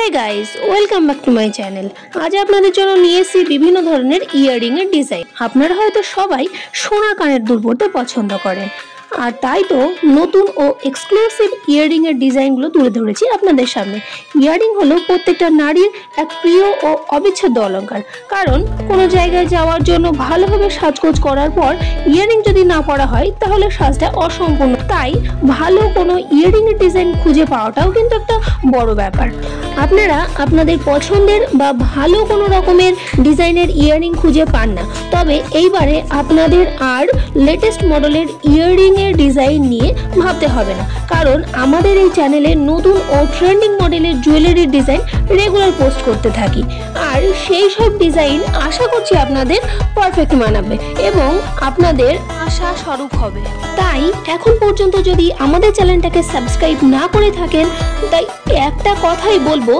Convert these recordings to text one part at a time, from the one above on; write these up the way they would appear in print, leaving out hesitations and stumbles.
Hey guys, welcome back to my channel. आज আপনাদের জন্য নিয়ে এসেছি বিভিন্ন ধরনের ইয়াররিং এর ডিজাইন। আপনারা হয়তো সবাই সোনার কানের দুল পরতে পছন্দ করেন, আর তাই তো নতুন ও এক্সক্লুসিভ ইয়াররিং এর ডিজাইনগুলো তুলে ধরেছি আপনাদের সামনে। ইয়াররিং হলো প্রত্যেকটা নারীর এক প্রিয় ও অবিচ্ছেদ্য অলংকার, কারণ কোনো জায়গায় যাওয়ার জন্য ভালোভাবে সাজগোজ করার পর ইয়াররিং যদি না পরা হয় তাহলে সাজটা অসম্পূর্ণ। তাই ভালো কোনো ইয়াররিং এর ডিজাইন খুঁজে পাওয়াটাও কিন্তু একটা বড় ব্যাপার। আপনারা আপনাদের পছন্দের বা ভালো কোনো রকমের ডিজাইনের ইয়াররিং খুঁজে পান না, তবে এইবারে আপনাদের আর লেটেস্ট মডেলের ইয়াররিং এর ডিজাইন নিয়ে ভাবতে হবে না, কারণ আমাদের এই চ্যানেলে নতুন ও ট্রেন্ডিং মডেলের জুয়েলারির ডিজাইন রেগুলার পোস্ট করতে থাকি। আর সেই সব ডিজাইন আশা করছি আপনাদের পারফেক্ট মানাবে এবং আপনাদের আশা স্বরূপ হবে। তাই এখন পর্যন্ত যদি আমাদের চ্যানেলটাকে সাবস্ক্রাইব না করে থাকেন, তাই একটা কথাই বলবো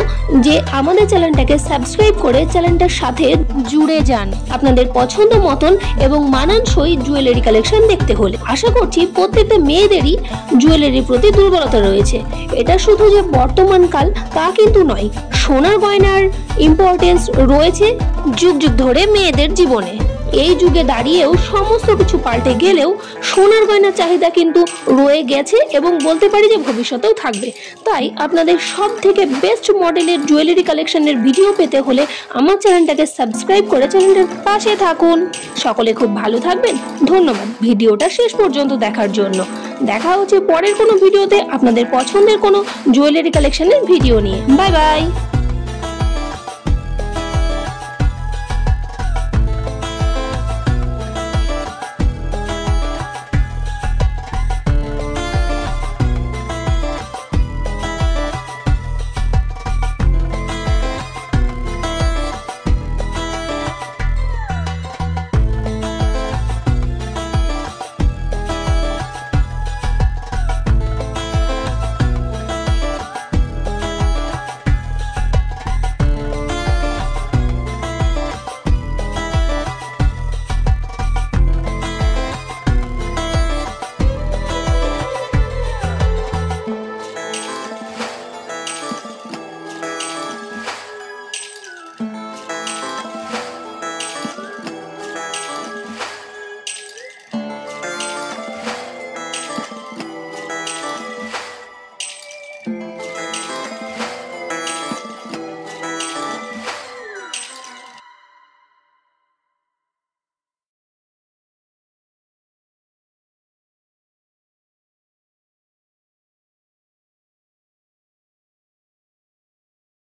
যে আমাদের চ্যানেলটাকে সাবস্ক্রাইব করে চ্যানেলটার সাথে জুড়ে যান আপনাদের পছন্দ মতন এবং মানানসই জুয়েলারি কালেকশন দেখতে হলে। আশা করছি প্রত্যেকটা মেয়েদেরই জুয়েলারির প্রতি দুর্বলতা রয়েছে। এটা শুধু যে বর্তমান কাল তা কিন্তু নয়, সোনার গয়নার ইম্পর্টেন্স রয়েছে যুগ যুগ ধরে মেয়েদের জীবনে। এই যুগে দাঁড়িয়েও সমস্ত কিছু পাল্টে গেলেও সোনার গয়নার চাহিদা কিন্তু রয়ে গেছে এবং বলতে পারি যে ভবিষ্যতেও থাকবে। তাই আপনাদের সব থেকে বেস্ট মডেলের জুয়েলারি কালেকশনের ভিডিও পেতে হলে আমার চ্যানেলটাকে সাবস্ক্রাইব করে চ্যানেলটার পাশে থাকুন। সকলে খুব ভালো থাকবেন। ধন্যবাদ ভিডিওটা শেষ পর্যন্ত দেখার জন্য। দেখা হচ্ছে পরের কোনো ভিডিওতে আপনাদের পছন্দের কোনো জুয়েলারি কালেকশনের ভিডিও নিয়ে। Bye bye.